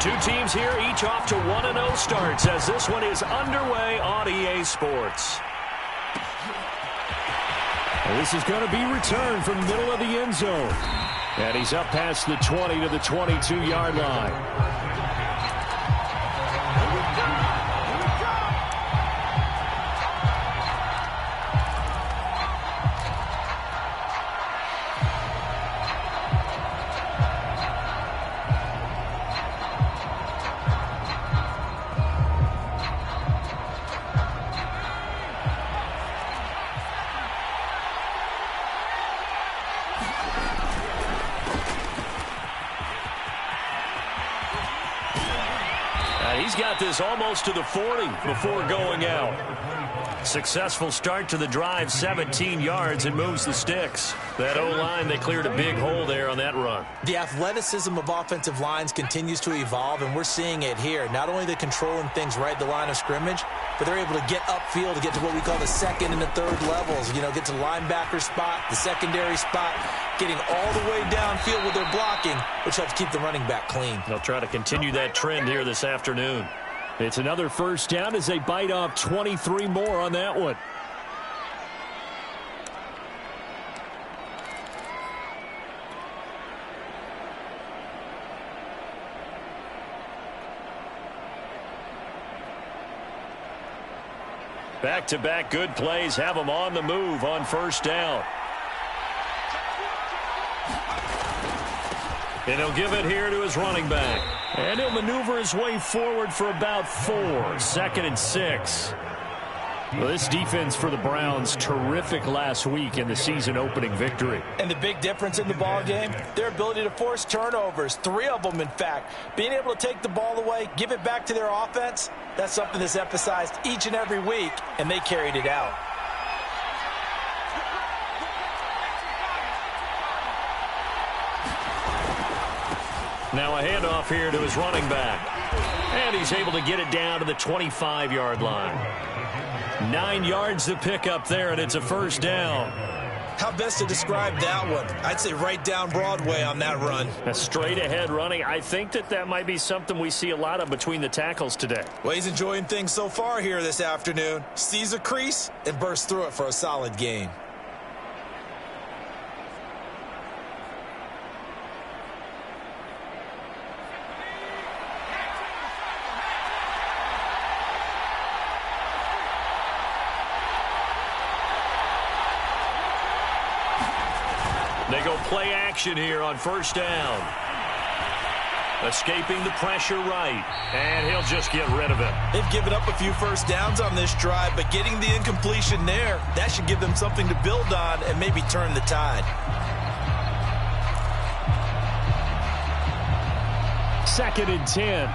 Two teams here, each off to 1-0 starts as this one is underway on EA Sports. And this is going to be returned from the middle of the end zone. And he's up past the 20 to the 22-yard line. He's got this almost to the 40 before going out. Successful start to the drive, 17 yards, and moves the sticks. That O-line, they cleared a big hole there on that run. The athleticism of offensive lines continues to evolve, and we're seeing it here. Not only the controlling things right at the line of scrimmage, but they're able to get upfield to get to what we call the second and the third levels. You know, get to the linebacker spot, the secondary spot, getting all the way downfield with their blocking, which helps keep the running back clean. They'll try to continue that trend here this afternoon. It's another first down as they bite off 23 more on that one. Back-to-back good plays have them on the move on first down. And he'll give it here to his running back. And he'll maneuver his way forward for about 4. 2nd and 6. Well, this defense for the Browns, terrific last week in the season-opening victory. And the big difference in the ball game, their ability to force turnovers, 3 of them, in fact. Being able to take the ball away, give it back to their offense, that's something that's emphasized each and every week, and they carried it out. Now a handoff here to his running back. And he's able to get it down to the 25-yard line. 9 yards to pick up there, and it's a first down. How best to describe that one? I'd say right down Broadway on that run. A straight-ahead running. I think that might be something we see a lot of between the tackles today. Well, he's enjoying things so far here this afternoon. Sees a crease and bursts through it for a solid gain. They go play action here on first down. Escaping the pressure right. And he'll just get rid of it. They've given up a few first downs on this drive, but getting the incompletion there, that should give them something to build on and maybe turn the tide. 2nd and 10.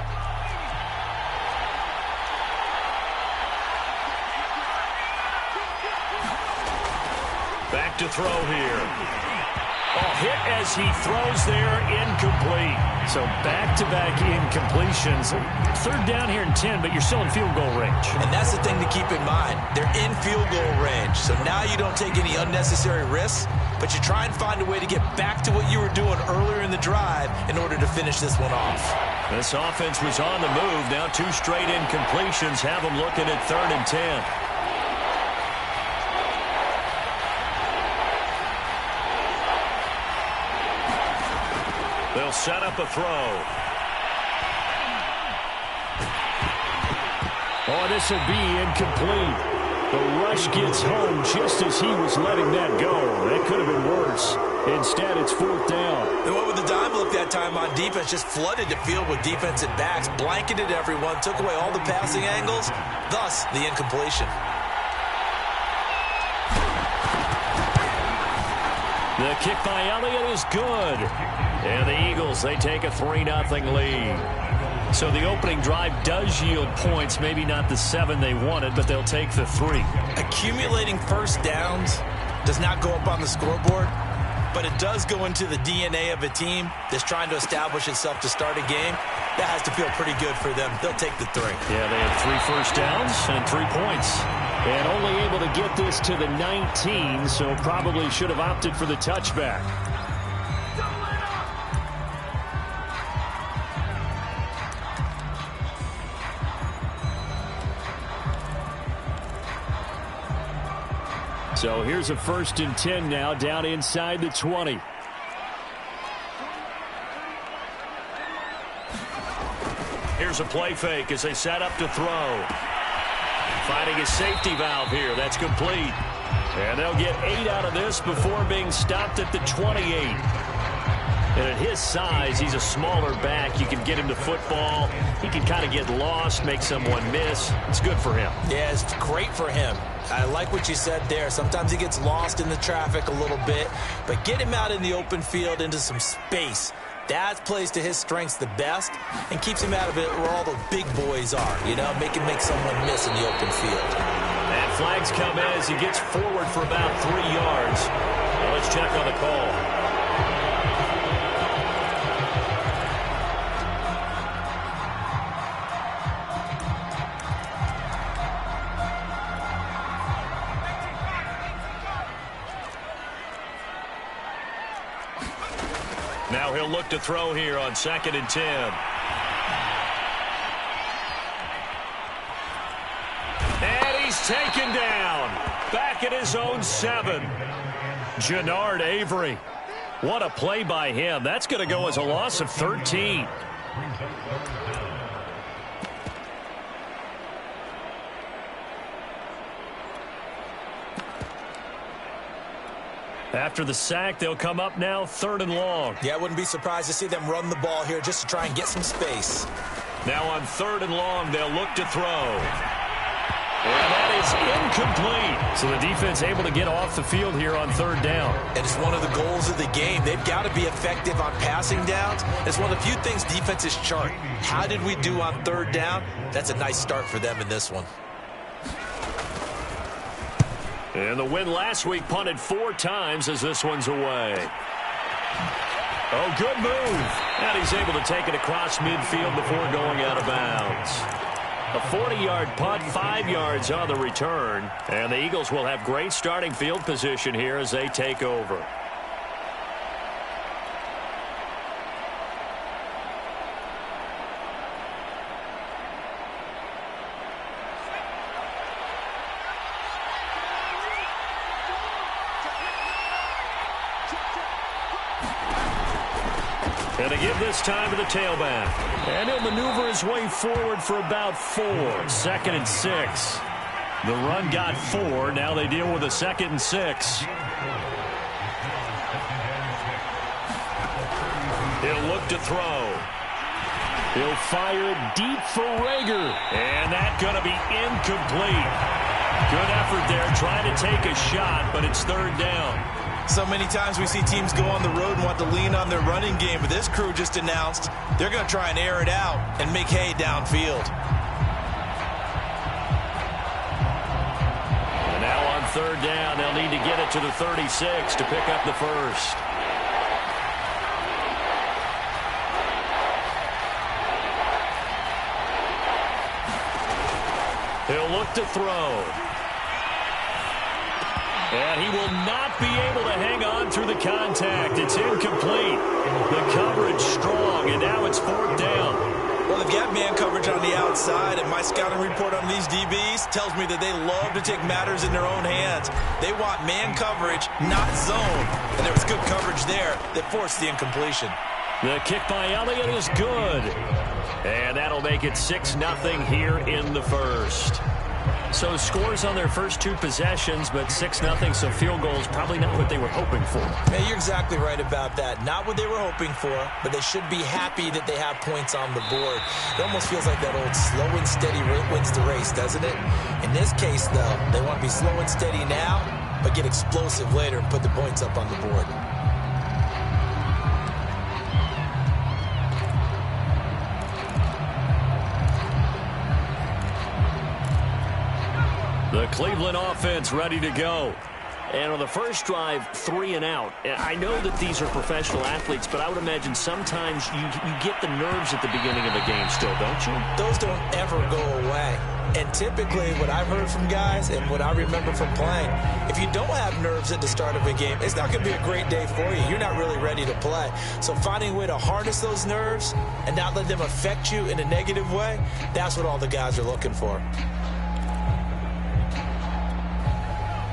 Back to throw here. Hit as he throws there, incomplete. So back-to-back incompletions. 3rd down here and 10, but you're still in field goal range. And that's the thing to keep in mind. They're in field goal range. So now you don't take any unnecessary risks, but you try and find a way to get back to what you were doing earlier in the drive in order to finish this one off. This offense was on the move. Now 2 straight incompletions have them looking at 3rd and 10. They'll set up a throw. Oh, this will be incomplete. The rush gets home just as he was letting that go. That could have been worse. Instead, it's 4th down. They went with the dime look that time on defense, just flooded the field with defensive backs, blanketed everyone, took away all the passing angles, thus the incompletion. The kick by Elliott is good. And the Eagles, they take a 3-0 lead. So the opening drive does yield points, maybe not the 7 they wanted, but they'll take the 3. Accumulating first downs does not go up on the scoreboard, but it does go into the DNA of a team that's trying to establish itself to start a game. That has to feel pretty good for them. They'll take the 3. Yeah, they had 3 first downs and 3 points. And only able to get this to the 19, so probably should have opted for the touchback. So here's a 1st and 10 now, down inside the 20. Here's a play fake as they set up to throw. Finding a safety valve here. That's complete. And they'll get 8 out of this before being stopped at the 28. And at his size, he's a smaller back. You can get him to football. He can kind of get lost, make someone miss. It's good for him. Yeah, it's great for him. I like what you said there. Sometimes he gets lost in the traffic a little bit, but get him out in the open field into some space. That plays to his strengths the best and keeps him out of it where all the big boys are, you know, make someone miss in the open field. And flags come in as he gets forward for about 3 yards. Now let's check on the call. Now he'll look to throw here on 2nd and 10. And he's taken down. Back at his own 7. Jannard Avery. What a play by him. That's going to go as a loss of 13. After the sack, they'll come up now 3rd and long. Yeah, I wouldn't be surprised to see them run the ball here just to try and get some space. Now on 3rd and long, they'll look to throw. And that is incomplete. So the defense able to get off the field here on 3rd down. And it's one of the goals of the game. They've got to be effective on passing downs. It's one of the few things defenses chart. How did we do on 3rd down? That's a nice start for them in this one. And the win last week punted 4 times as this one's away. Oh, good move. And he's able to take it across midfield before going out of bounds. A 40-yard punt, 5 yards on the return. And the Eagles will have great starting field position here as they take over. And to give this time to the tailback. And he'll maneuver his way forward for about 4. 2nd and 6. The run got 4. Now they deal with a 2nd and 6. He'll look to throw. He'll fire it deep for Rager. And that's going to be incomplete. Good effort there trying to take a shot, but it's 3rd down. So many times we see teams go on the road and want to lean on their running game, but this crew just announced they're going to try and air it out and make hay downfield. And now on 3rd down, they'll need to get it to the 36 to pick up the first. He'll look to throw. And he will not be able to hang on through the contact. It's incomplete. The coverage strong, and now it's 4th down. Well, they've got man coverage on the outside, and my scouting report on these DBs tells me that they love to take matters in their own hands. They want man coverage, not zone. And there was good coverage there that forced the incompletion. The kick by Elliott is good. And that'll make it 6-0 here in the first. So scores on their first 2 possessions, but 6-0, so field goals probably not what they were hoping for. Yeah, you're exactly right about that. Not what they were hoping for, but they should be happy that they have points on the board. It almost feels like that old slow and steady wins the race, doesn't it? In this case, though, they want to be slow and steady now, but get explosive later and put the points up on the board. The Cleveland offense ready to go. And on the first drive, 3 and out. I know that these are professional athletes, but I would imagine sometimes you get the nerves at the beginning of a game still, don't you? Those don't ever go away. And typically what I've heard from guys and what I remember from playing, if you don't have nerves at the start of a game, it's not going to be a great day for you. You're not really ready to play. So finding a way to harness those nerves and not let them affect you in a negative way, that's what all the guys are looking for.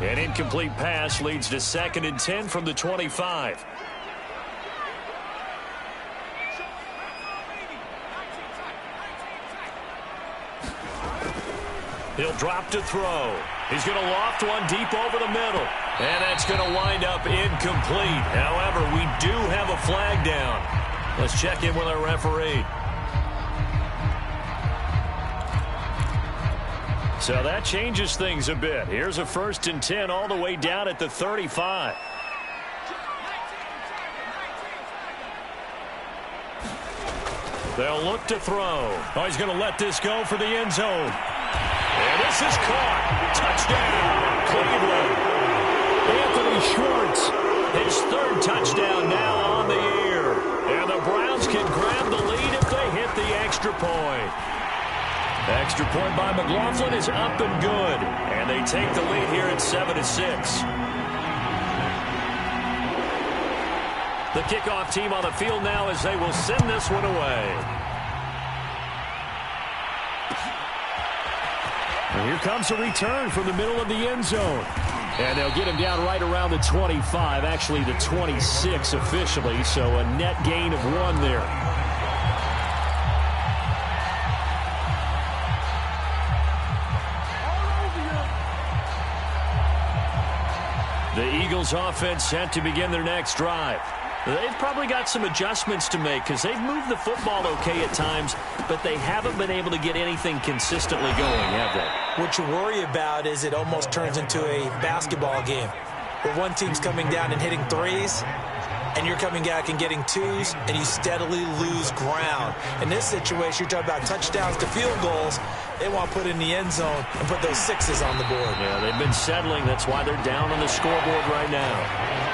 An incomplete pass leads to 2nd and 10 from the 25. He'll drop to throw. He's going to loft one deep over the middle. And that's going to wind up incomplete. However, we do have a flag down. Let's check in with our referee. So that changes things a bit. Here's a 1st and 10 all the way down at the 35. They'll look to throw. Oh, he's going to let this go for the end zone. And this is caught. Touchdown, Cleveland. Anthony Schwartz, his 3rd touchdown now on the year. And the Browns can grab the lead if they hit the extra point. Extra point by McLaughlin is up and good. And they take the lead here at 7-6. The kickoff team on the field now as they will send this one away. And here comes a return from the middle of the end zone. And they'll get him down right around the 25, actually the 26 officially, so a net gain of 1 there. The Eagles offense set to begin their next drive. They've probably got some adjustments to make because they've moved the football okay at times, but they haven't been able to get anything consistently going, have they? What you worry about is it almost turns into a basketball game where one team's coming down and hitting threes, and you're coming back and getting twos, and you steadily lose ground. In this situation, you're talking about touchdowns to field goals. They want to put in the end zone and put those 6s on the board. Yeah, they've been settling. That's why they're down on the scoreboard right now.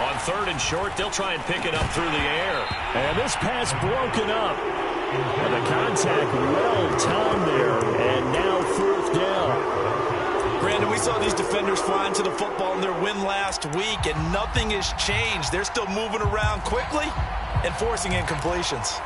On 3rd and short, they'll try and pick it up through the air. And this pass broken up. And the contact well timed there. And now 4th down. Brandon, we saw these defenders flying to the football in their win last week, and nothing has changed. They're still moving around quickly and forcing incompletions.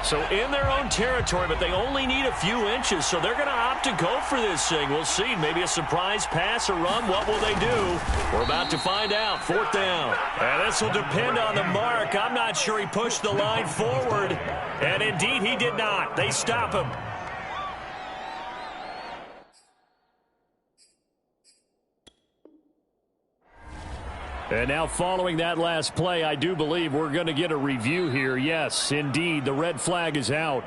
So in their own territory, but they only need a few inches, so they're going to opt to go for this thing. We'll see. Maybe a surprise pass or run. What will they do? We're about to find out. 4th down. And this will depend on the mark. I'm not sure he pushed the line forward. And indeed, he did not. They stop him. And now following that last play, I do believe we're going to get a review here. Yes, indeed, the red flag is out.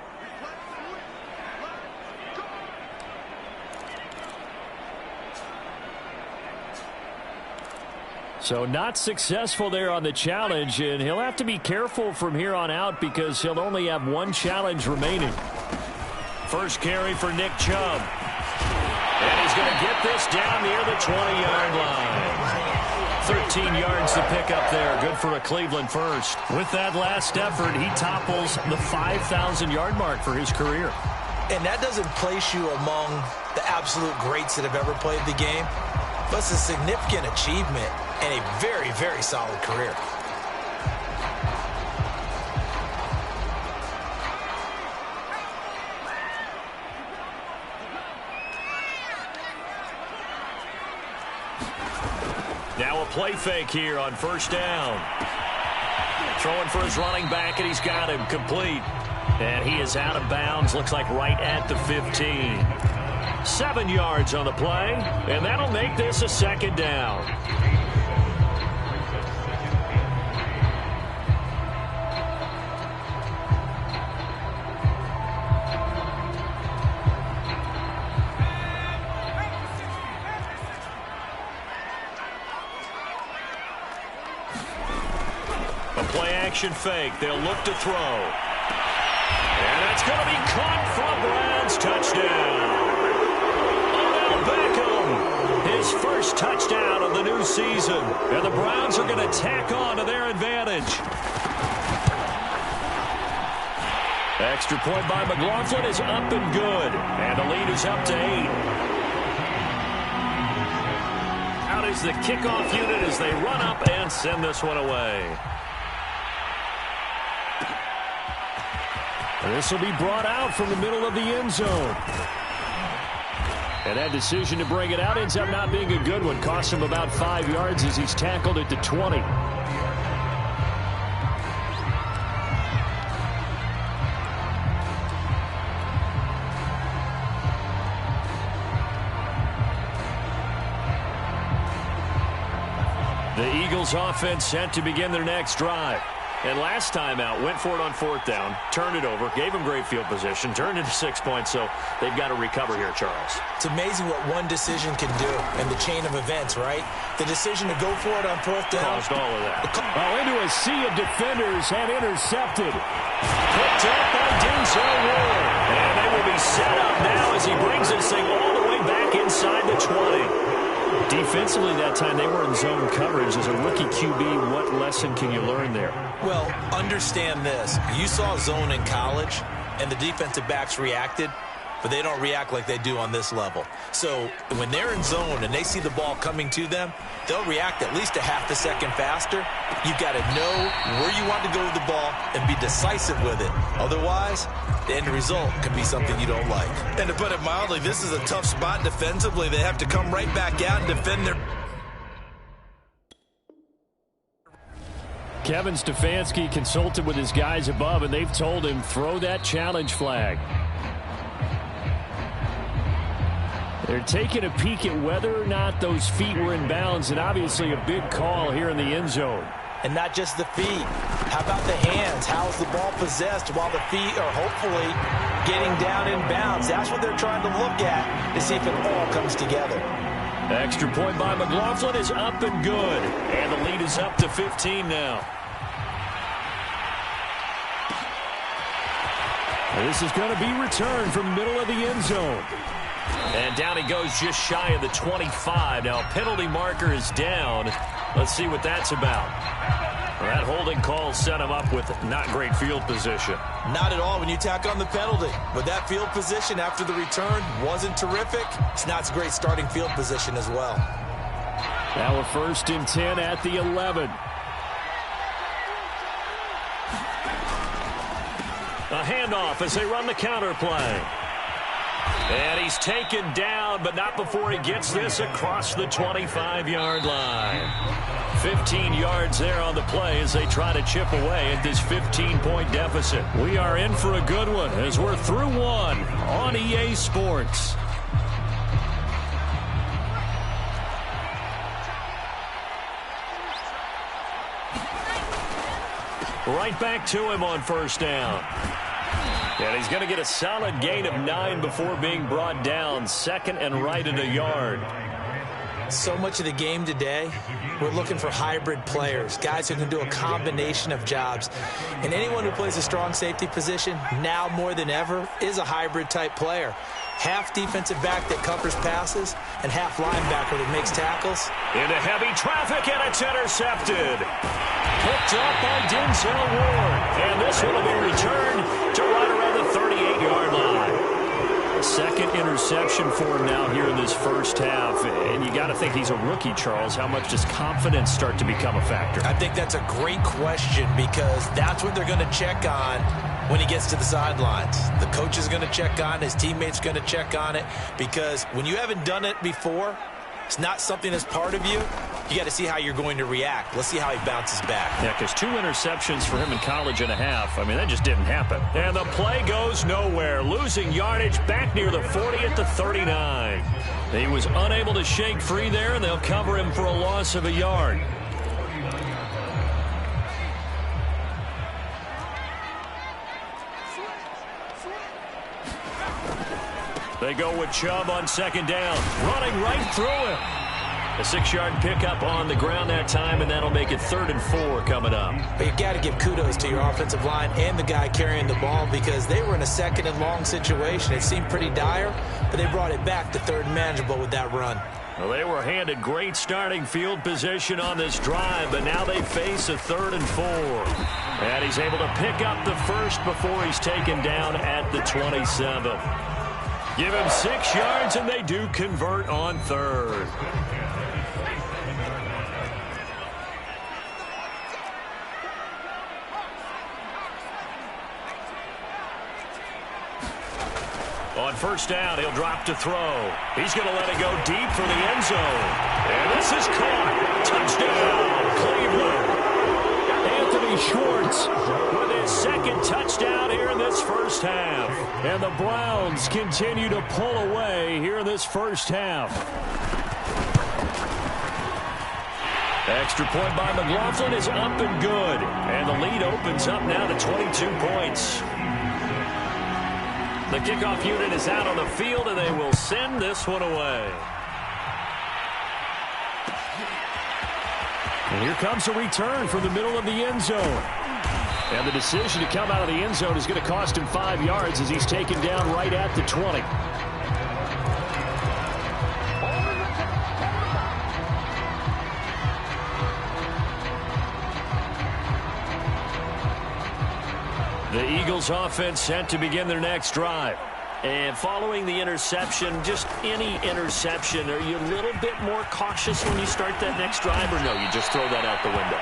So not successful there on the challenge, and he'll have to be careful from here on out because he'll only have 1 challenge remaining. First carry for Nick Chubb. And he's going to get this down near the 20-yard line. 13 yards to pick up there. Good for a Cleveland first. With that last effort, he topples the 5,000-yard mark for his career. And that doesn't place you among the absolute greats that have ever played the game, but it's a significant achievement and a very, very solid career. Now a play fake here on 1st down. Throwing for his running back, and he's got him complete. And he is out of bounds, looks like right at the 15. 7 yards on the play, and that'll make this a 2nd down. Play-action fake. They'll look to throw. And that's going to be caught for a Browns touchdown. Odell Beckham, his first touchdown of the new season. And the Browns are going to tack on to their advantage. Extra point by McLaughlin is up and good. And the lead is up to 8. is the kickoff unit as they run up and send this one away. This will be brought out from the middle of the end zone. And that decision to bring it out ends up not being a good one. Cost him about 5 yards as he's tackled at the 20. The Eagles offense set to begin their next drive. And last time out, went for it on 4th down, turned it over, gave them great field position, turned it to 6 points, so they've got to recover here, Charles. It's amazing what one decision can do in the chain of events, right? The decision to go for it on 4th down. Caused all of that. Into a sea of defenders and intercepted. Picked up by Denzel Ward. And they will be set up now as he brings this thing all the way back inside the 20. Defensively that time, they were in zone coverage. As a rookie QB, what lesson can you learn there? Well, understand this. You saw zone in college, and the defensive backs reacted, but they don't react like they do on this level. So when they're in zone and they see the ball coming to them, they'll react at least a half a second faster. You've got to know where you want to go with the ball and be decisive with it. Otherwise, the end result can be something you don't like. And to put it mildly, this is a tough spot defensively. They have to come right back out and defend their... Kevin Stefanski consulted with his guys above, and they've told him throw that challenge flag. They're taking a peek at whether or not those feet were in bounds, and obviously a big call here in the end zone. And not just the feet. How about the hands? How's the ball possessed while the feet are hopefully getting down in bounds? That's what they're trying to look at to see if it all comes together. Extra point by McLaughlin is up and good. And the lead is up to 15 now. This is going to be returned from the middle of the end zone. And down he goes just shy of the 25. Now, penalty marker is down. Let's see what that's about. That holding call set him up with not great field position. Not at all when you tack on the penalty. But that field position after the return wasn't terrific. It's not a great starting field position as well. Now we're 1st and 10 at the 11. A handoff as they run the counter play. And he's taken down, but not before he gets this across the 25-yard line. 15 yards there on the play as they try to chip away at this 15-point deficit. We are in for a good one as we're through one on EA Sports. Right back to him on 1st down. And he's going to get a solid gain of 9 before being brought down. 2nd and right at a yard. So much of the game today, we're looking for hybrid players, guys who can do a combination of jobs. And anyone who plays a strong safety position, now more than ever, is a hybrid type player. Half defensive back that covers passes and half linebacker that makes tackles. Into heavy traffic, and it's intercepted. Picked up by Denzel Ward. And this one will be returned to right around the 38-yard line. 2nd interception for him now here in this first half. And you got to think he's a rookie, Charles. How much does confidence start to become a factor? I think that's a great question because that's what they're going to check on when he gets to the sidelines. The coach is going to check on it. His teammates going to check on it because when you haven't done it before, it's not something that's part of you. You got to see how you're going to react. Let's see how he bounces back. Yeah, because 2 interceptions for him in college and a half. I mean, that just didn't happen. And the play goes nowhere. Losing yardage back near the 40 at the 39. He was unable to shake free there, and they'll cover him for a loss of a yard. They go with Chubb on 2nd down. Running right through him. A 6-yard pickup on the ground that time, and that'll make it 3rd and 4 coming up. But you got to give kudos to your offensive line and the guy carrying the ball because they were in a 2nd and long situation. It seemed pretty dire, but they brought it back to 3rd and manageable with that run. Well, they were handed great starting field position on this drive, but now they face a 3rd and 4. And he's able to pick up the first before he's taken down at the 27. Give him 6 yards, and they do convert on 3rd. On first down, he'll drop to throw. He's going to let it go deep for the end zone. And this is caught. Touchdown, Cleveland. Anthony Schwartz with his second touchdown here in this first half. And the Browns continue to pull away here in this first half. Extra point by McLaughlin is up and good. And the lead opens up now to 22 points. The kickoff unit is out on the field, and they will send this one away. And here comes a return from the middle of the end zone. And the decision to come out of the end zone is going to cost him 5 yards as he's taken down right at the 20. The Eagles offense set to begin their next drive. And following the interception, just any interception, are you a little bit more cautious when you start that next drive, or no, you just throw that out the window?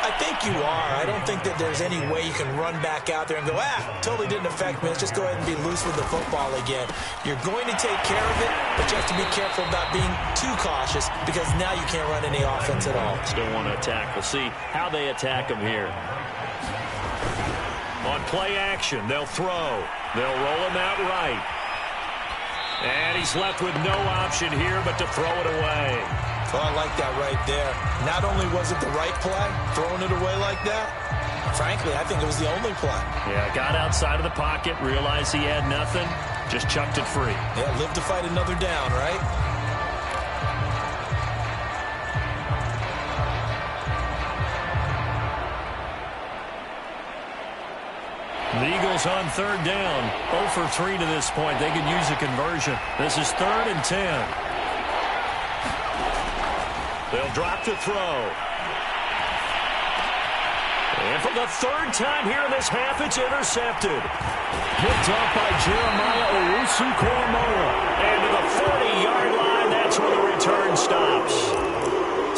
I think you are. I don't think that there's any way you can run back out there and go, totally didn't affect me. Let's just go ahead and be loose with the football again. You're going to take care of it, but you have to be careful about being too cautious because now you can't run any offense at all. Still want to attack. We'll see how they attack them here. On play action, they'll throw. They'll roll him out right. And he's left with no option here but to throw it away. Well, I like that right there. Not only was it the right play, throwing it away like that, frankly, I think it was the only play. Yeah, got outside of the pocket, realized he had nothing, just chucked it free. Yeah, live to fight another down, right? The Eagles on third down. 0 for 3 to this point. They could use a conversion. This is 3rd and 10. They'll drop to throw. And for the third time here in this half, it's intercepted. Picked off by Jeremiah Owusu-Koramoah. And to the 40-yard line, that's where the return stops.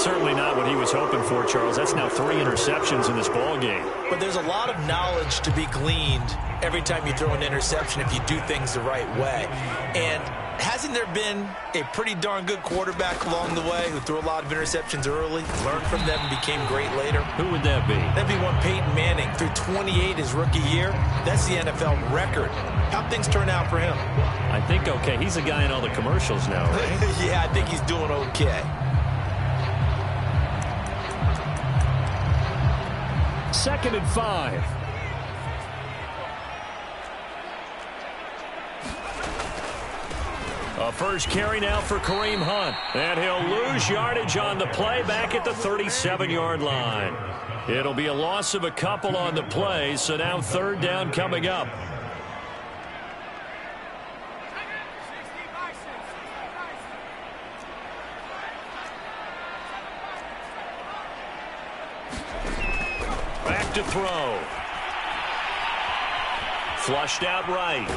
Certainly not what he was hoping for, Charles. That's now 3 interceptions in this ball game. But there's a lot of knowledge to be gleaned every time you throw an interception if you do things the right way. And hasn't there been a pretty darn good quarterback along the way who threw a lot of interceptions early, learned from them, and became great later? Who would that be? That'd be one Peyton Manning. Threw 28 his rookie year. That's the NFL record. How'd things turn out for him? I think okay. He's a guy in all the commercials now, right? Yeah, I think he's doing okay. 2nd and 5. A first carry now for Kareem Hunt. And he'll lose yardage on the play back at the 37-yard line. It'll be a loss of a couple on the play, so now 3rd down coming up. Back to throw. Flushed out right.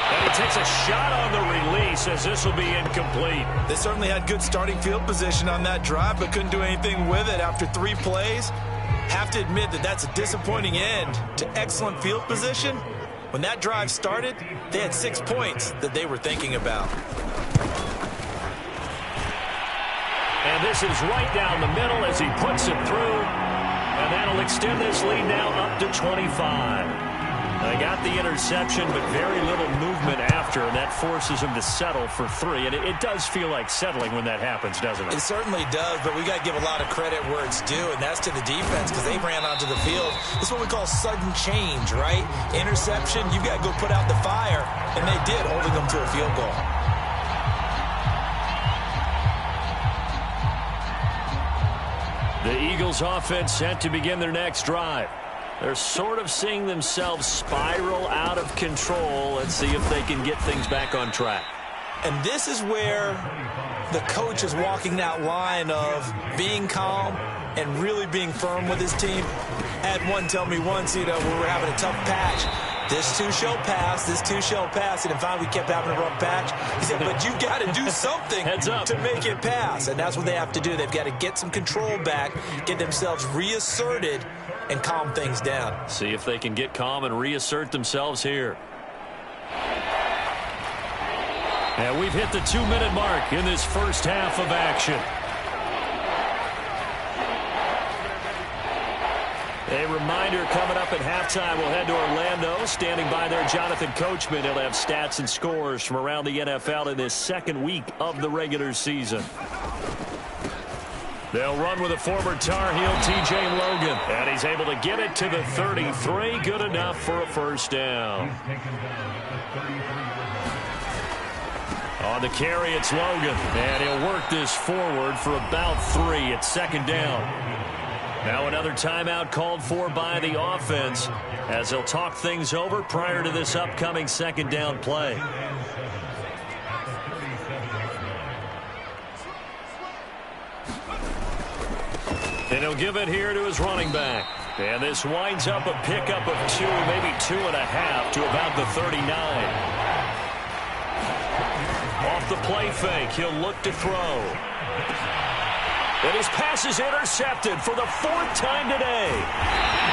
And he takes a shot on the release as this will be incomplete. They certainly had good starting field position on that drive, but couldn't do anything with it after 3 plays. Have to admit that that's a disappointing end to excellent field position. When that drive started, they had 6 points that they were thinking about. And this is right down the middle as he puts it through. And that'll extend this lead now up to 25. They got the interception, but very little movement after, and that forces him to settle for 3. And it does feel like settling when that happens, doesn't it? It certainly does, but we got to give a lot of credit where it's due, and that's to the defense because they ran onto the field. This is what we call sudden change, right? Interception, you've got to go put out the fire, and they did, holding them to a field goal. The Eagles offense set to begin their next drive. They're sort of seeing themselves spiral out of control. Let's see if they can get things back on track. And this is where the coach is walking that line of being calm and really being firm with his team. I had one tell me once, we were having a tough patch. This too shall pass, this too shall pass. And then finally we kept having a rough patch. He said, but you've got to do something to make it pass. And that's what they have to do. They've got to get some control back, get themselves reasserted, and calm things down. See if they can get calm and reassert themselves here. And we've hit the 2-minute mark in this first half of action. A reminder coming up at halftime, we'll head to Orlando. Standing by there, Jonathan Coachman. He'll have stats and scores from around the NFL in this second week of the regular season. They'll run with a former Tar Heel, T.J. Logan. And he's able to get it to the 33. Good enough for a first down. On the carry, it's Logan. And he'll work this forward for about 3 at second down. Now another timeout called for by the offense as they'll talk things over prior to this upcoming second down play. And he'll give it here to his running back. And this winds up a pickup of 2, maybe 2.5 to about the 39. Off the play fake, he'll look to throw. And his pass is intercepted for the 4th time today.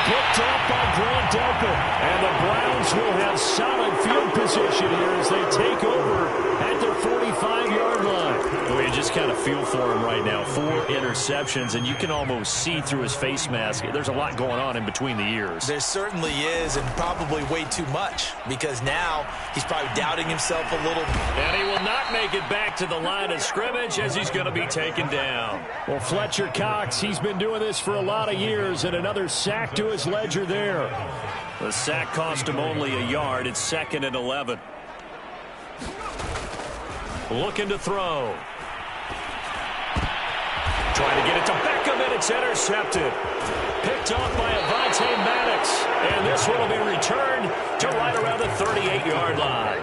Picked up by Grant Delpit. And the Browns will have solid field position here as they take over at their 45-yard line. Well, you just kind of feel for him right now. 4 interceptions, and you can almost see through his face mask. There's a lot going on in between the ears. There certainly is, and probably way too much, because now he's probably doubting himself a little. And he will not make it back to the line of scrimmage as he's going to be taken down. Well, Fletcher Cox, he's been doing this for a lot of years, and another sack to his ledger there. The sack cost him only a yard. It's 2nd and 11. Looking to throw. Trying to get it to Beckham, and it's intercepted. Picked off by Avonte Maddox. And this one will be returned to right around the 38-yard line.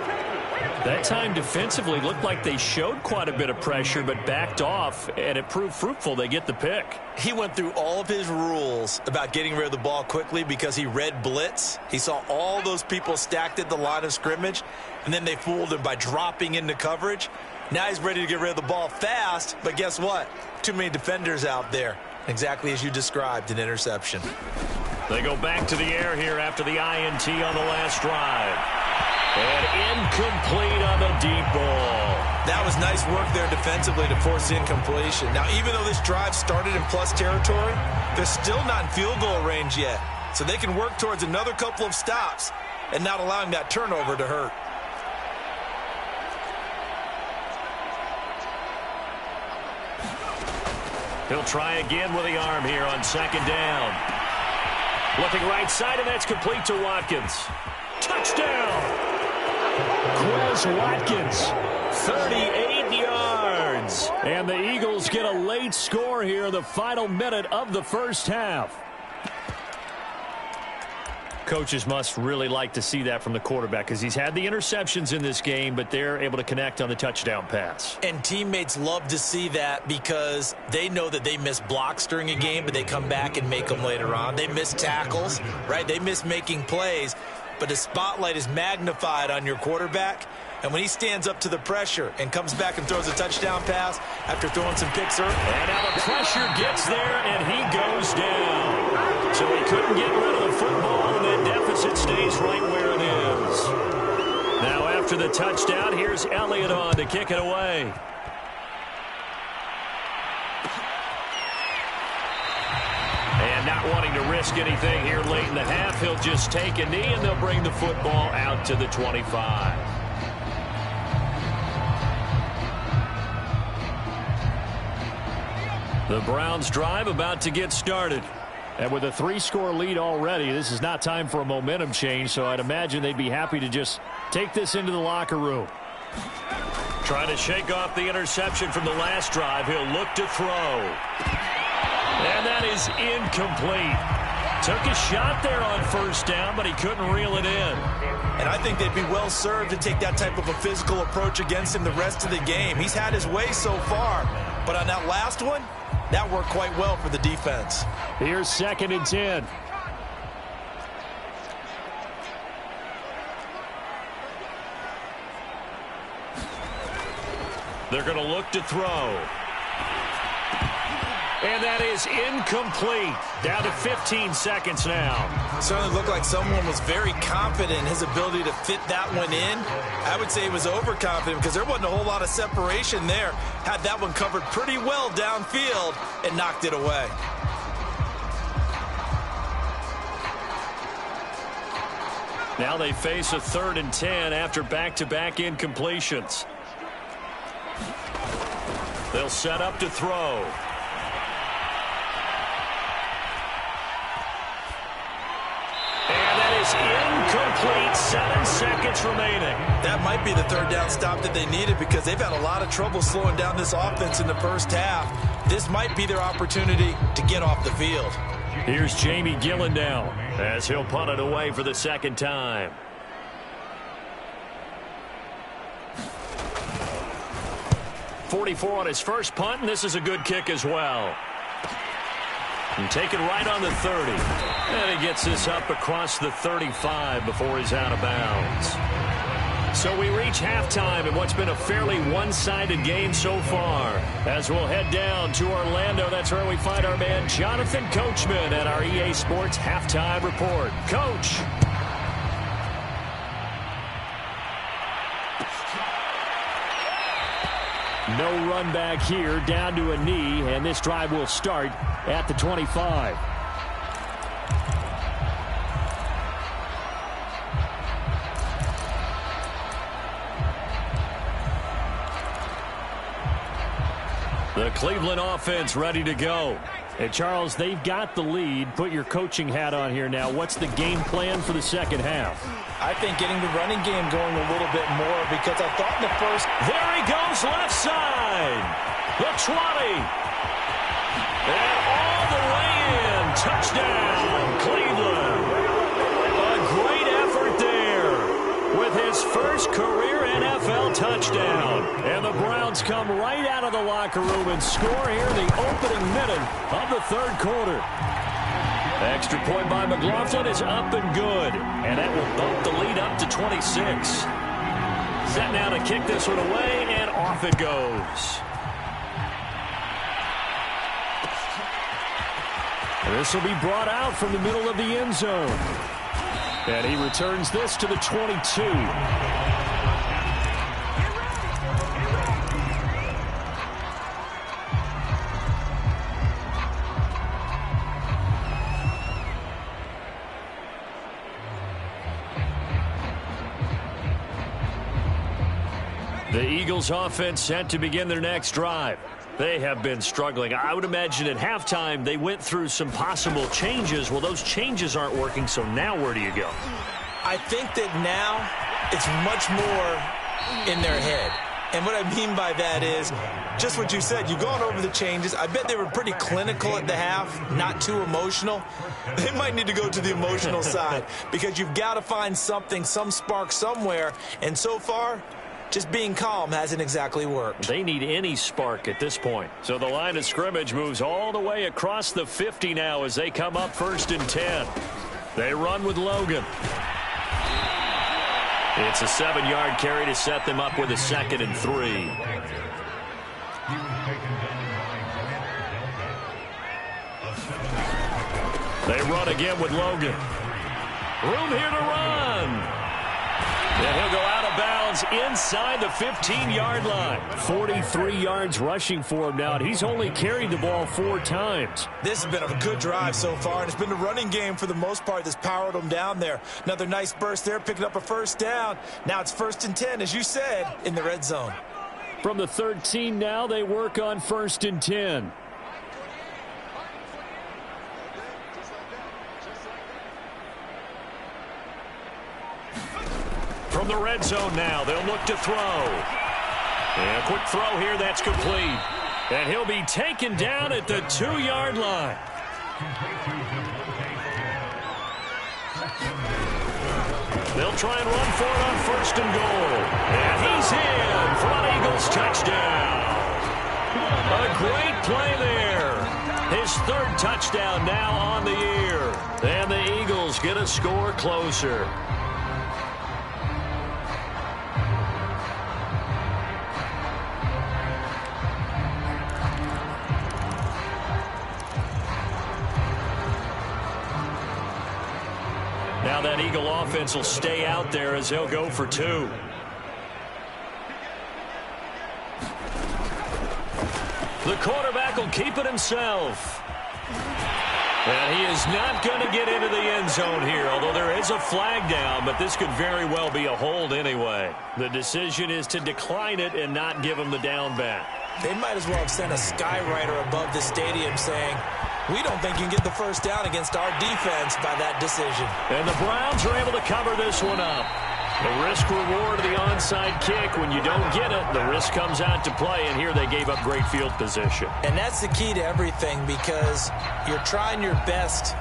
That time defensively looked like they showed quite a bit of pressure, but backed off, and it proved fruitful. They get the pick. He went through all of his rules about getting rid of the ball quickly because he read blitz. He saw all those people stacked at the line of scrimmage, and then they fooled him by dropping into coverage. Now he's ready to get rid of the ball fast, but guess what? Too many defenders out there. Exactly as you described, an interception. They go back to the air here after the INT on the last drive. And incomplete on the deep ball. That was nice work there defensively to force the incompletion. Now, even though this drive started in plus territory, they're still not in field goal range yet. So they can work towards another couple of stops and not allowing that turnover to hurt. He'll try again with the arm here on second down. Looking right side, and that's complete to Watkins. Touchdown! Quez Watkins, 38 yards. And the Eagles get a late score here in the final minute of the first half. Coaches must really like to see that from the quarterback because he's had the interceptions in this game, but they're able to connect on the touchdown pass. And teammates love to see that because they know that they miss blocks during a game, but they come back and make them later on. They miss tackles, right? They miss making plays, but the spotlight is magnified on your quarterback. And when he stands up to the pressure and comes back and throws a touchdown pass after throwing some picks early. And now the pressure gets there, and he goes down. So he couldn't get rid of the football, and that deficit stays right where it is. Now after the touchdown, here's Elliott on to kick it away. And not wanting to risk anything here late in the half, he'll just take a knee, and they'll bring the football out to the 25. The Browns drive about to get started. And with a 3-score lead already, this is not time for a momentum change, so I'd imagine they'd be happy to just take this into the locker room. Trying to shake off the interception from the last drive. He'll look to throw. And that is incomplete. Took a shot there on first down, but he couldn't reel it in. And I think they'd be well served to take that type of a physical approach against him the rest of the game. He's had his way so far, but on that last one, that worked quite well for the defense. Here's 2nd and 10. They're going to look to throw. And that is incomplete. Down to 15 seconds now. Certainly looked like someone was very confident in his ability to fit that one in. I would say he was overconfident because there wasn't a whole lot of separation there. Had that one covered pretty well downfield and knocked it away. Now they face a 3rd and 10 after back-to-back incompletions. They'll set up to throw. Incomplete, 7 seconds remaining. That might be the 3rd down stop that they needed because they've had a lot of trouble slowing down this offense in the first half. This might be their opportunity to get off the field. Here's Jamie Gillen now as he'll punt it away for the 2nd time. .44 on his first punt, and this is a good kick as well. And taken right on the 30. And he gets this up across the 35 before he's out of bounds. So we reach halftime in what's been a fairly one-sided game so far. As we'll head down to Orlando, that's where we find our man Jonathan Coachman at our EA Sports Halftime Report. Coach. No run back here, down to a knee, and this drive will start at the 25. The Cleveland offense ready to go. And Charles, they've got the lead. Put your coaching hat on here now. What's the game plan for the second half? I think getting the running game going a little bit more because I thought in the first... There he goes, left side. The 20. And all the way in. Touchdown, Cleveland. A great effort there with his first career NFL touchdown. And the Browns come right out of the locker room and score here in the opening minute of the 3rd quarter. Extra point by McLaughlin is up and good. And that will bump the lead up to 26. Set now to kick this one away, and off it goes. This will be brought out from the middle of the end zone. And he returns this to the 22. The Eagles offense set to begin their next drive. They have been struggling. I would imagine at halftime they went through some possible changes. Well, those changes aren't working, so now where do you go? I think that now it's much more in their head. And what I mean by that is just what you said. You've gone over the changes. I bet they were pretty clinical at the half, not too emotional. They might need to go to the emotional side because you've got to find something, some spark somewhere. And so far, just being calm hasn't exactly worked. They need any spark at this point. So the line of scrimmage moves all the way across the 50 now as they come up 1st and 10. They run with Logan. It's a 7-yard carry to set them up with a 2nd and 3. They run again with Logan. Room here to run. And he'll go out of bounds inside the 15-yard line. 43 yards rushing for him now, and he's only carried the ball 4 times. This has been a good drive so far, and it's been the running game for the most part that's powered them down there. Another nice burst there, picking up a 1st down. Now it's 1st and 10, as you said, in the red zone. From the 13 now, they work on 1st and 10. From the red zone now, they'll look to throw. And a quick throw here, that's complete. And he'll be taken down at the 2-yard line. They'll try and run for it on 1st and goal. And he's in for an Eagles touchdown. A great play there. His 3rd touchdown now on the year. And the Eagles get a score closer. Now that Eagle offense will stay out there as he'll go for 2. The quarterback will keep it himself. And he is not going to get into the end zone here, although there is a flag down, but this could very well be a hold anyway. The decision is to decline it and not give him the down back. They might as well have sent a skywriter above the stadium saying, we don't think you can get the first down against our defense by that decision. And the Browns are able to cover this one up. The risk-reward of the onside kick, when you don't get it, the risk comes out to play, and here they gave up great field position. And that's the key to everything, because you're trying your best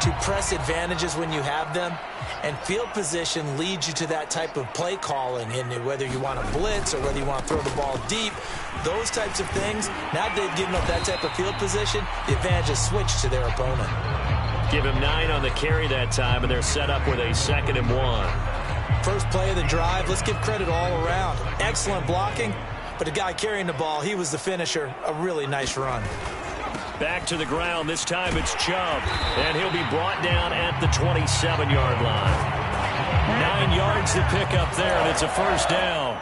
to press advantages when you have them, and field position leads you to that type of play calling, and whether you want to blitz or whether you want to throw the ball deep, those types of things, now that they've given up that type of field position, the advantage is switched to their opponent. Give him 9 on the carry that time, and they're set up with a 2nd and 1. First play of the drive, let's give credit all around. Excellent blocking, but the guy carrying the ball, he was the finisher. A really nice run. Back to the ground. This time it's Chubb, and he'll be brought down at the 27-yard line. 9 yards to pick up there, and it's a first down.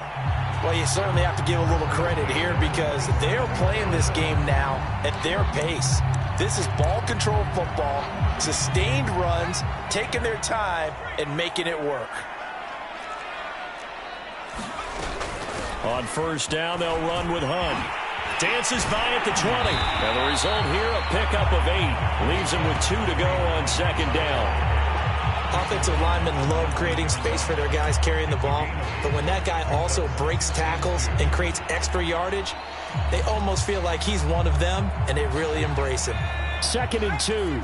Well, you certainly have to give a little credit here because they're playing this game now at their pace. This is ball control football, sustained runs, taking their time, and making it work. On first down, they'll run with Hunt. Dances by at the 20. And the result here, a pickup of 8. Leaves him with 2 to go on 2nd down. Offensive linemen love creating space for their guys carrying the ball. But when that guy also breaks tackles and creates extra yardage, they almost feel like he's one of them, and they really embrace him. 2nd and 2.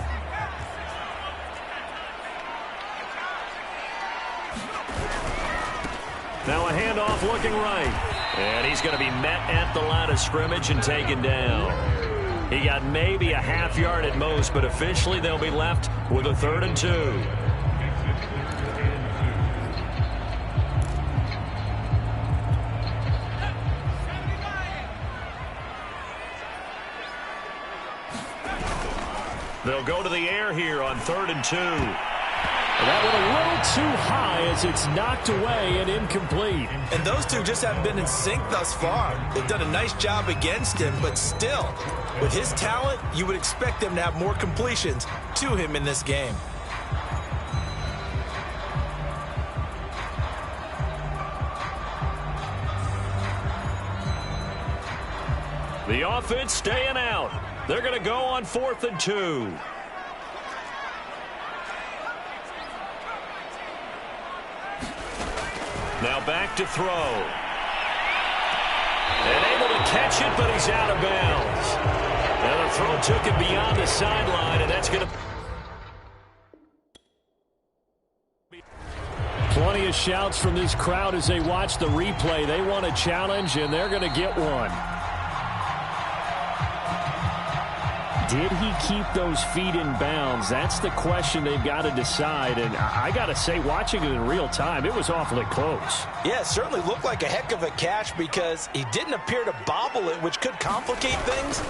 Now a handoff looking right. And he's going to be met at the line of scrimmage and taken down. He got maybe a half yard at most, but officially they'll be left with a 3rd and 2. They'll go to the air here on 3rd and 2. That one a little too high as it's knocked away and incomplete. And those two just haven't been in sync thus far. They've done a nice job against him, but still, with his talent, you would expect them to have more completions to him in this game. The offense staying out. They're going to go on 4th and 2. Now back to throw. And able to catch it, but he's out of bounds. Now the throw took it beyond the sideline, and that's going to... Plenty of shouts from this crowd as they watch the replay. They want a challenge, and they're going to get one. Did he keep those feet in bounds? That's the question they've got to decide. And I got to say, watching it in real time, it was awfully close. Yeah, it certainly looked like a heck of a catch because he didn't appear to bobble it, which could complicate things.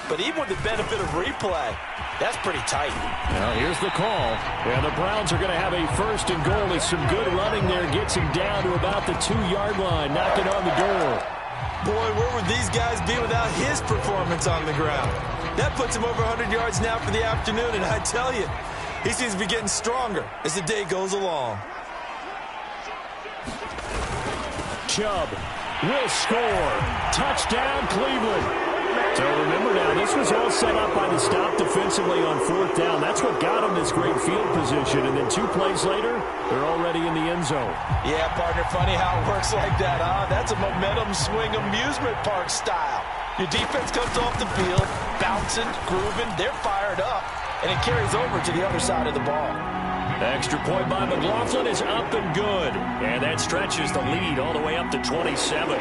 But even with the benefit of replay, that's pretty tight. Now here's the call. And the Browns are going to have a 1st and goal as some good running there gets him down to about the 2-yard line, knocking on the door. Boy, where would these guys be without his performance on the ground? That puts him over 100 yards now for the afternoon, and I tell you, he seems to be getting stronger as the day goes along. Chubb will score. Touchdown, Cleveland. So remember now, this was all set up by the stop defensively on 4th down. That's what got him this great field position. And then 2 plays later, they're already in the end zone. Yeah, partner, funny how it works like that, huh? That's a momentum swing amusement park style. Your defense comes off the field, bouncing, grooving, they're fired up, and it carries over to the other side of the ball. Extra point by McLaughlin is up and good. And that stretches the lead all the way up to 27.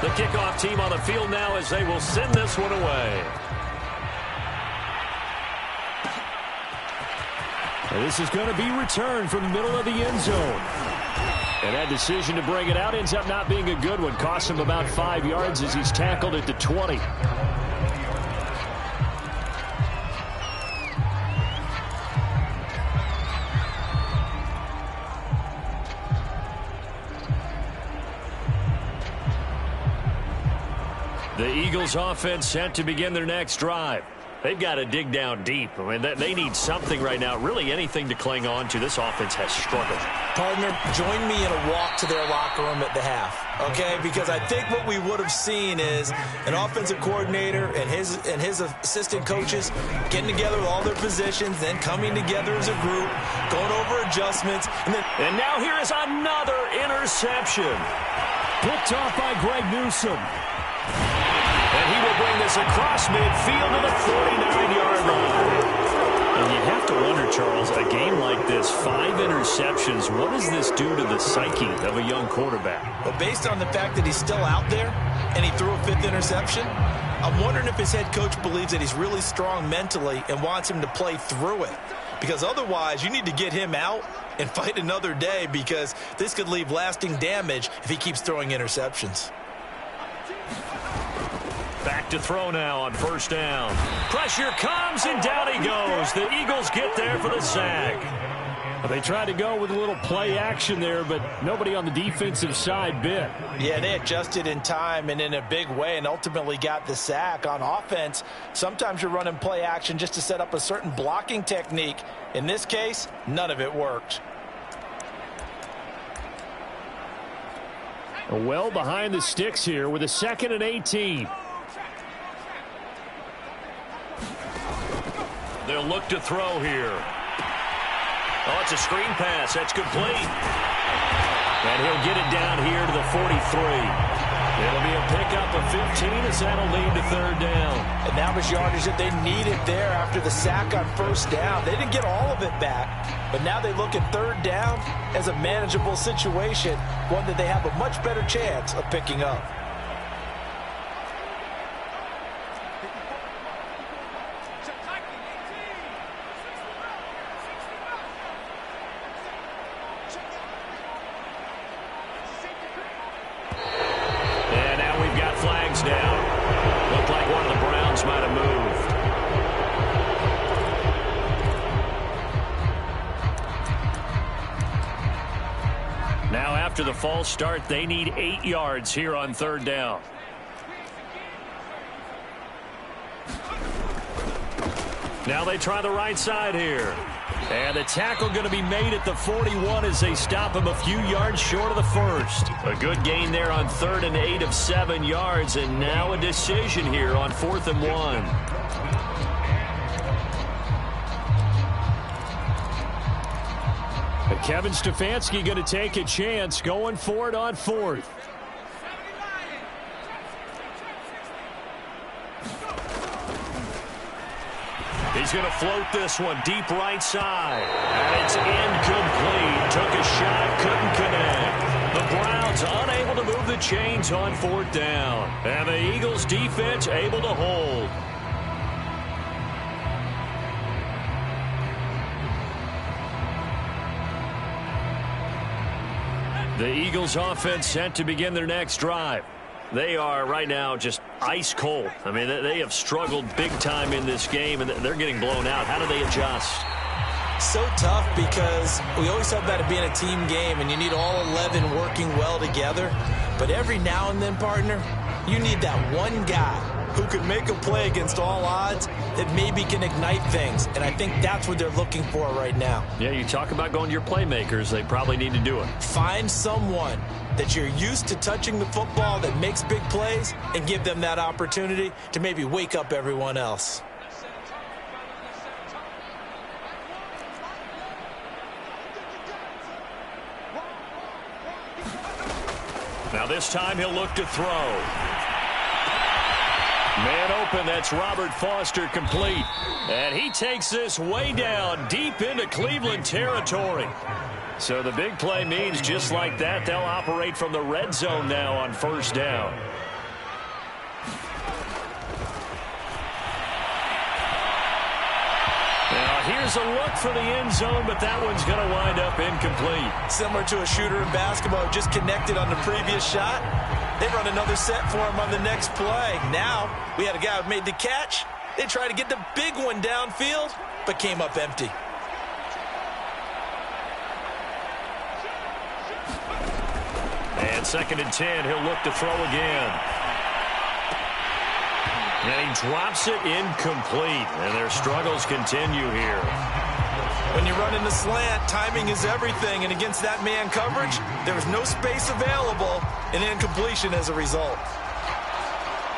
The kickoff team on the field now as they will send this one away. And this is going to be returned from the middle of the end zone. And that decision to bring it out ends up not being a good one. Costs him about 5 yards as he's tackled at the 20. The Eagles offense set to begin their next drive. They've got to dig down deep. I mean, they need something right now, really anything to cling on to. This offense has struggled. Partner, join me in a walk to their locker room at the half, okay? Because I think what we would have seen is an offensive coordinator and his assistant coaches getting together with all their positions, then coming together as a group, going over adjustments. And now here is another interception. Picked off by Greg Newsome. And he will bring this across midfield to the 49-yard line. And you have to wonder, Charles, a game like this, 5 interceptions, what does this do to the psyche of a young quarterback? Well, based on the fact that he's still out there and he threw a 5th interception, I'm wondering if his head coach believes that he's really strong mentally and wants him to play through it. Because otherwise, you need to get him out and fight another day, because this could leave lasting damage if he keeps throwing interceptions. Back to throw now on first down. Pressure comes, and down he goes. The Eagles get there for the sack. They tried to go with a little play action there, but nobody on the defensive side bit. Yeah, they adjusted in time and in a big way and ultimately got the sack. On offense, sometimes you're running play action just to set up a certain blocking technique. In this case, none of it worked. Well behind the sticks here with a 2nd and 18. They'll look to throw here. Oh, it's a screen pass. That's complete. And he'll get it down here to the 43. It'll be a pickup of 15 as that'll lead to 3rd down. And that was yardage that they needed there after the sack on first down. They didn't get all of it back, but now they look at 3rd down as a manageable situation, one that they have a much better chance of picking up. After the false start, they need 8 yards here on 3rd down. Now they try the right side here. And the tackle going to be made at the 41 as they stop him a few yards short of the 1st. A good gain there on 3rd and 8 of 7 yards. And now a decision here on 4th and 1. Kevin Stefanski going to take a chance going for it on 4th. He's going to float this one deep right side. And it's incomplete. Took a shot, couldn't connect. The Browns unable to move the chains on 4th down. And the Eagles defense able to hold. The Eagles offense set to begin their next drive. They are right now just ice cold. I mean, they have struggled big time in this game, and they're getting blown out. How do they adjust? So tough, because we always talk about it being a team game, and you need all 11 working well together. But every now and then, partner, you need that one guy who can make a play against all odds that maybe can ignite things. And I think that's what they're looking for right now. Yeah, you talk about going to your playmakers. They probably need to do it. Find someone that you're used to touching the football that makes big plays and give them that opportunity to maybe wake up everyone else. Now this time he'll look to throw. Man open, that's Robert Foster, complete. And he takes this way down deep into Cleveland territory. So the big play means just like that, they'll operate from the red zone now on 1st down. Now Here's a look for the end zone, but that one's going to wind up incomplete. Similar to a shooter in basketball, just connected on the previous shot. They run another set for him on the next play. Now, we had a guy who made the catch. They tried to get the big one downfield, but came up empty. And 2nd and 10, he'll look to throw again. And he drops it incomplete, and their struggles continue here. When you run in the slant, timing is everything, and against that man coverage, there was no space available, and incompletion as a result.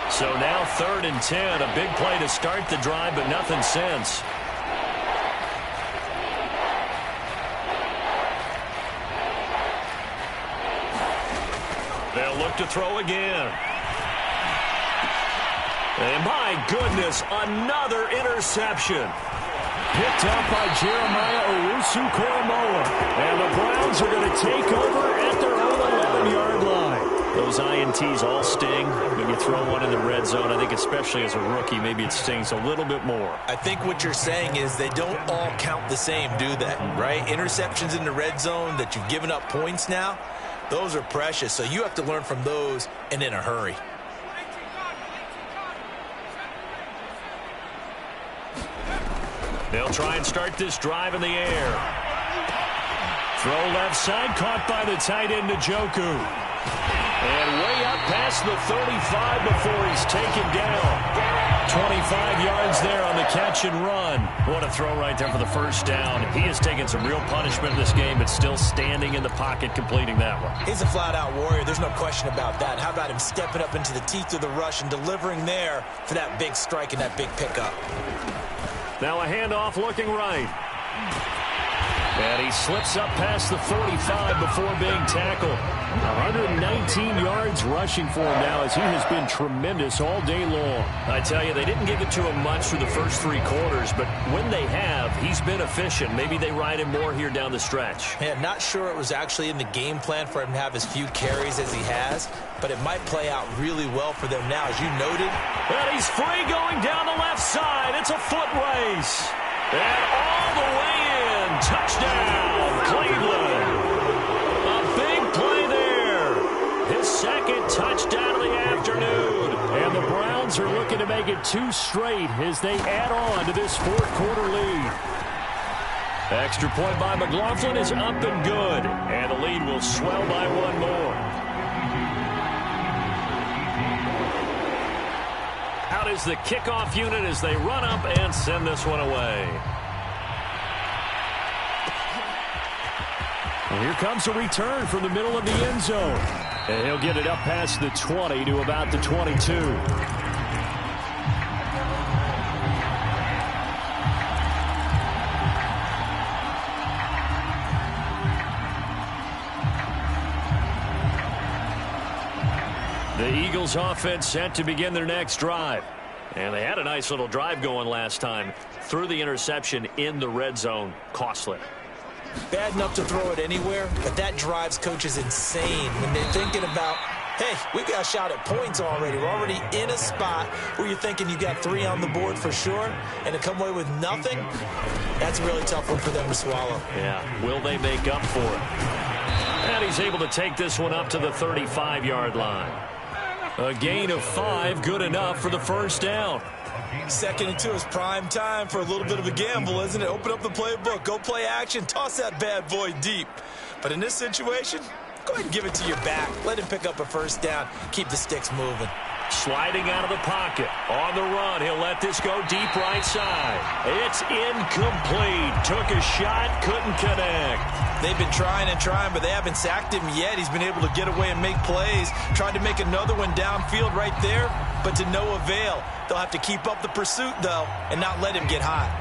So now 3rd and 10, a big play to start the drive, but nothing since. They'll look to throw again. And my goodness, another interception. Picked up by Jeremiah Owusu-Koramoah. And the Browns are going to take over at their own 11-yard line. Those INTs all sting when you throw one in the red zone. I think especially as a rookie, maybe it stings a little bit more. I think what you're saying is they don't all count the same, do they? Right? Interceptions in the red zone that you've given up points now, those are precious. So you have to learn from those and in a hurry. They'll try and start this drive in the air. Throw left side, caught by the tight end, Njoku. And way up past the 35 before he's taken down. 25 yards there on the catch and run. What a throw right there for the first down. He has taken some real punishment in this game, but still standing in the pocket, completing that one. He's a flat-out warrior. There's no question about that. How about him stepping up into the teeth of the rush and delivering there for that big strike and that big pickup? Now a handoff looking right. And he slips up past the 45 before being tackled. 119 yards rushing for him now as he has been tremendous all day long. I tell you, they didn't give it to him much through the first 3 quarters, but when they have, he's been efficient. Maybe they ride him more here down the stretch. Yeah, not sure it was actually in the game plan for him to have as few carries as he has, but it might play out really well for them now, as you noted. And he's free going down the left side. It's a foot race. And all the way in. Touchdown, Cleveland. A big play there. His 2nd touchdown of the afternoon. And the Browns are looking to make it 2 straight as they add on to this 4th quarter lead. Extra point by McLaughlin is up and good. And the lead will swell by 1 more. Out is the kickoff unit as they run up and send this one away. And here comes a return from the middle of the end zone. And he'll get it up past the 20 to about the 22. The Eagles offense set to begin their next drive. And they had a nice little drive going last time. Threw the interception in the red zone. Costly. Bad enough to throw it anywhere, but that drives coaches insane when they're thinking about, hey, we've got a shot at points already. We're already in a spot where you're thinking you got 3 on the board for sure, and to come away with nothing, that's a really tough one for them to swallow. Yeah, will they make up for it? And he's able to take this one up to the 35-yard line. A gain of 5, good enough for the first down. 2nd and 2 is prime time for a little bit of a gamble, isn't it? Open up the playbook, go play action, toss that bad boy deep. But in this situation, go ahead and give it to your back. Let him pick up a first down, keep the sticks moving. Sliding out of the pocket. On the run, he'll let this go deep right side. It's incomplete. Took a shot, couldn't connect. They've been trying and trying, but they haven't sacked him yet. He's been able to get away and make plays. Tried to make another one downfield right there, but to no avail. They'll have to keep up the pursuit, though, and not let him get hot.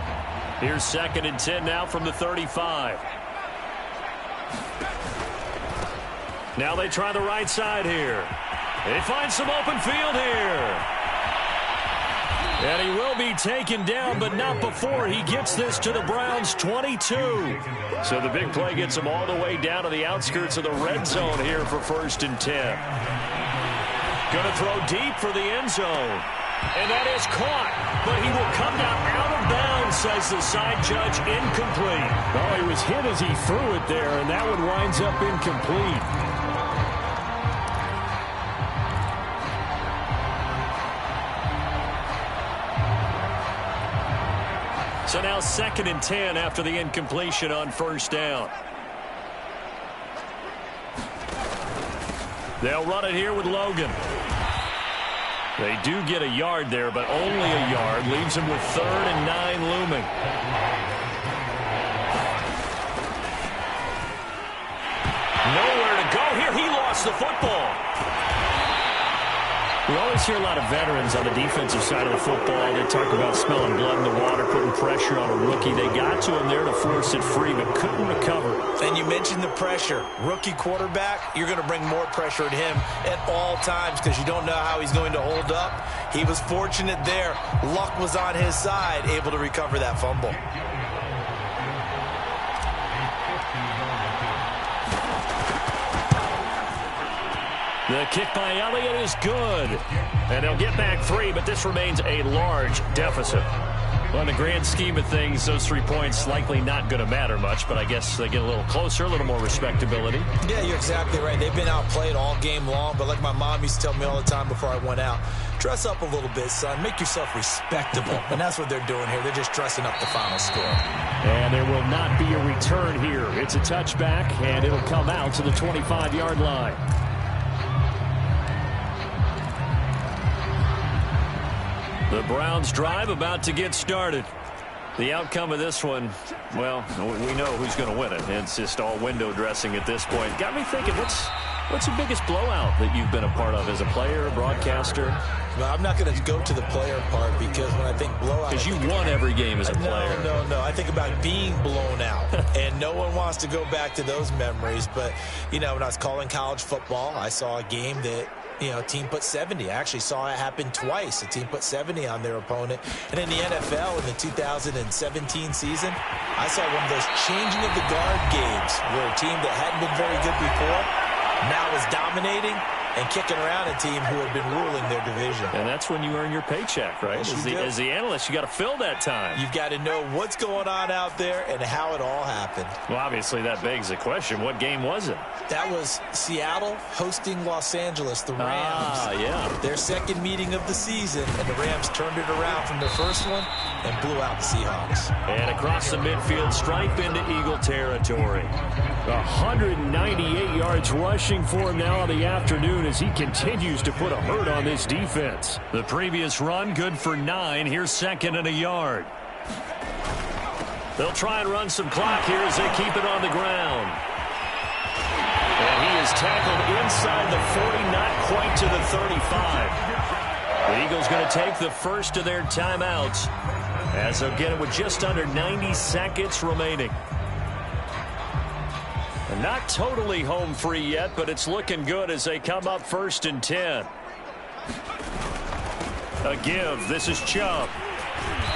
Here's 2nd and 10 now from the 35. Now they try the right side here. They find some open field here. And he will be taken down, but not before he gets this to the Browns' 22. So the big play gets him all the way down to the outskirts of the red zone here for 1st and 10. Going to throw deep for the end zone. And that is caught. But he will come down out of bounds, says the side judge, incomplete. Oh, he was hit as he threw it there, and that one winds up incomplete. So now 2nd and 10 after the incompletion on first down. They'll run it here with Logan. They do get a yard there, but only a yard. Leaves them with 3rd and 9 looming. Nowhere to go here. He lost the football. We always hear a lot of veterans on the defensive side of the football. They talk about smelling blood in the water, putting pressure on a rookie. They got to him there to force it free, but couldn't recover. And you mentioned the pressure. Rookie quarterback, you're going to bring more pressure at him at all times because you don't know how he's going to hold up. He was fortunate there. Luck was on his side, able to recover that fumble. The kick by Elliott is good. And they'll get back 3, but this remains a large deficit. Well, in the grand scheme of things, those 3 points likely not going to matter much, but I guess they get a little closer, a little more respectability. Yeah, you're exactly right. They've been outplayed all game long, but like my mom used to tell me all the time before I went out, dress up a little bit, son. Make yourself respectable. And that's what they're doing here. They're just dressing up the final score. And there will not be a return here. It's a touchback, and it'll come out to the 25-yard line. The Browns drive about to get started. The outcome of this one, well, we know who's going to win it. It's just all window dressing at this point. Got me thinking, what's the biggest blowout that you've been a part of as a player, brotcaster? No, I'm not going to go to the player part because when I think blowout... Because you won every game as a player. No. I think about being blown out. And no one wants to go back to those memories. But, you know, when I was calling college football, I saw a game that... You know, a team put 70. I actually saw it happen twice. A team put 70 on their opponent. And in the NFL in the 2017 season, I saw one of those changing of the guard games where a team that hadn't been very good before now is dominating and kicking around a team who had been ruling their division. And that's when you earn your paycheck, right? As the analyst, you got to fill that time. You've got to know what's going on out there and how it all happened. Well, obviously, that begs the question, what game was it? That was Seattle hosting Los Angeles, the Rams. Yeah. Their second meeting of the season, and the Rams turned it around from their first one and blew out the Seahawks. And across the midfield stripe into Eagle territory. 198 yards rushing for him now in the afternoon as he continues to put a hurt on this defense. The previous run, good for 9. Here's 2nd and a yard. They'll try and run some clock here as they keep it on the ground. And he is tackled inside the 40, not quite to the 35. The Eagles going to take the first of their timeouts as they'll get it with just under 90 seconds remaining. And not totally home free yet, but it's looking good as they come up 1st and 10. A give. This is Chubb.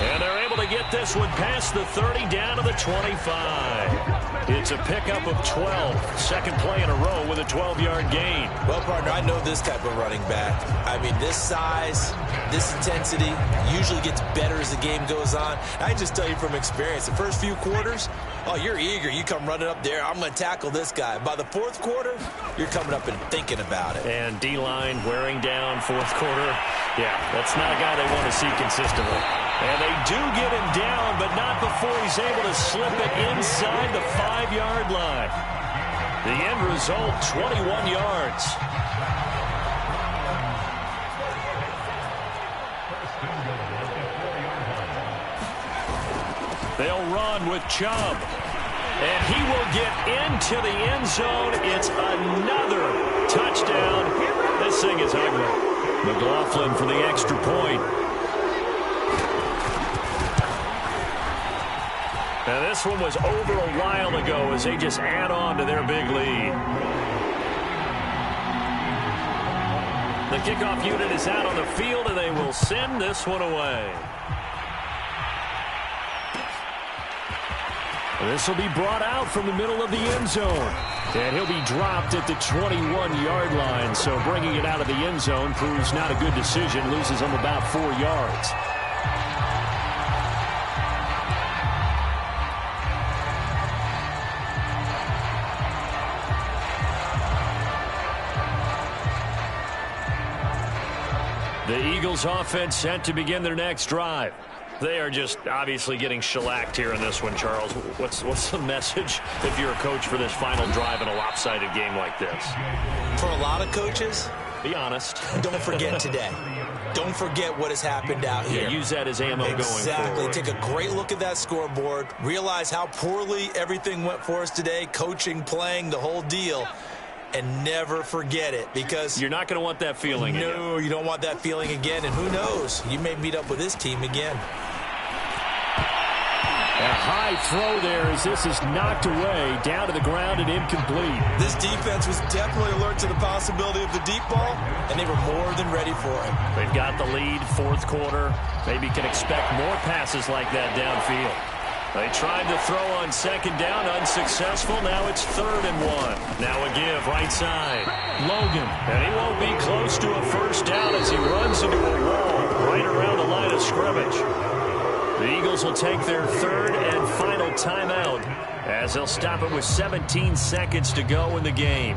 And they're able to get this one past the 30 down to the 25. It's a pickup of 12. Second play in a row with a 12-yard gain. Well, partner, I know this type of running back. I mean, this size, this intensity usually gets better as the game goes on. I just tell you from experience, the first few quarters, oh, you're eager. You come running up there. I'm going to tackle this guy. By the fourth quarter, you're coming up and thinking about it. And D-line wearing down fourth quarter. Yeah, that's not a guy they want to see consistently. And they do get him down, but not before he's able to slip it inside the 5-yard line. The end result, 21 yards. They'll run with Chubb. And he will get into the end zone. It's another touchdown. This thing is ugly. McLaughlin for the extra point. Now this one was over a while ago as they just add on to their big lead. The kickoff unit is out on the field, and they will send this one away. This will be brought out from the middle of the end zone. And he'll be dropped at the 21-yard line. So bringing it out of the end zone proves not a good decision. Loses him about 4 yards. The Eagles offense set to begin their next drive. They are just obviously getting shellacked here in this one, Charles. What's the message if you're a coach for this final drive in a lopsided game like this? For a lot of coaches, be honest. Don't forget today. Don't forget what has happened out here. Yeah, use that as ammo going forward. Exactly. Take a great look at that scoreboard. Realize how poorly everything went for us today. Coaching, playing, the whole deal. And never forget it, because you're not going to want that feeling again. No, you don't want that feeling again. And who knows? You may meet up with this team again. A high throw there as this is knocked away, down to the ground and incomplete. This defense was definitely alert to the possibility of the deep ball, and they were more than ready for it. They've got the lead, fourth quarter. Maybe can expect more passes like that downfield. They tried to throw on second down, unsuccessful. Now it's 3rd and 1. Now a give, right side. Logan, and he won't be close to a first down as he runs into a wall right around the line of scrimmage. The Eagles will take their 3rd and final timeout as they'll stop it with 17 seconds to go in the game.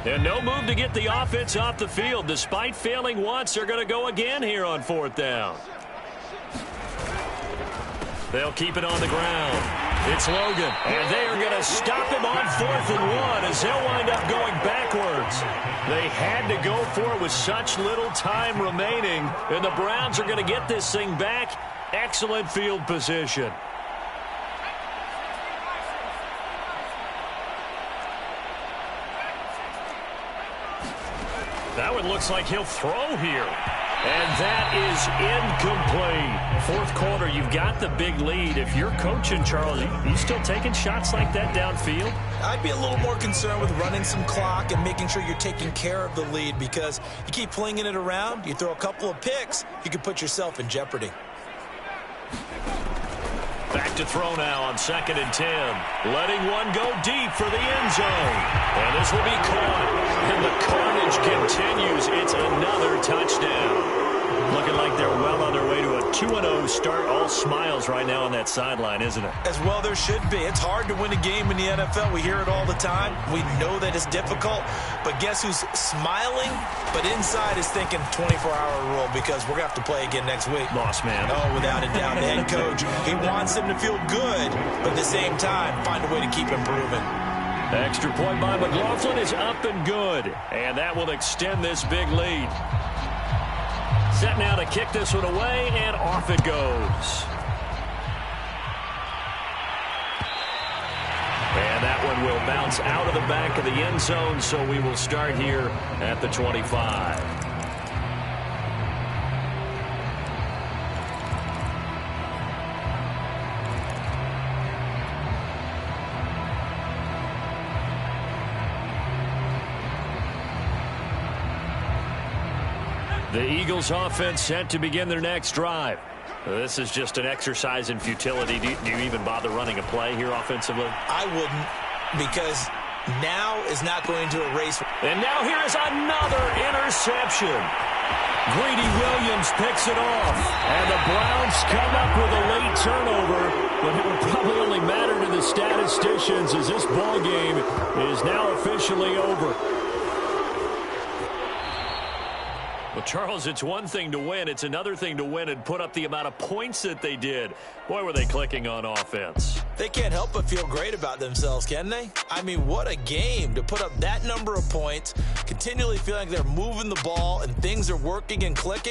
And no move to get the offense off the field. Despite failing once, they're going to go again here on 4th down. They'll keep it on the ground. It's Logan. And they are going to stop him on 4th and 1 as they'll wind up going backwards. They had to go for it with such little time remaining. And the Browns are going to get this thing back. Excellent field position. That one looks like he'll throw here. And that is incomplete. Fourth quarter, you've got the big lead. If you're coaching, Charles, you still taking shots like that downfield? I'd be a little more concerned with running some clock and making sure you're taking care of the lead, because you keep flinging it around, you throw a couple of picks, you can put yourself in jeopardy. Back to throw now on 2nd and 10. Letting one go deep for the end zone. And this will be caught. And the carnage continues. It's another touchdown. Looking like they're well on their way to a 2-0 start. All smiles right now on that sideline, isn't it? As well there should be. It's hard to win a game in the NFL. We hear it all the time. We know that it's difficult. But guess who's smiling? But inside is thinking 24-hour rule, because we're going to have to play again next week. Lost man. Oh, without a doubt. The head coach, he wants them to feel good, but at the same time, find a way to keep improving. Extra point by McLaughlin is up and good. And that will extend this big lead. Set now to kick this one away, and off it goes. And that one will bounce out of the back of the end zone, so we will start here at the 25. The Eagles offense set to begin their next drive. This is just an exercise in futility. Do you even bother running a play here offensively? I wouldn't, because now is not going to erase. And now here is another interception. Greedy Williams picks it off. And the Browns come up with a late turnover, but it will probably only matter to the statisticians as this ball game is now officially over. Well, Charles, it's one thing to win. It's another thing to win and put up the amount of points that they did. Boy, were they clicking on offense. They can't help but feel great about themselves, can they? I mean, what a game to put up that number of points, continually feeling like they're moving the ball and things are working and clicking.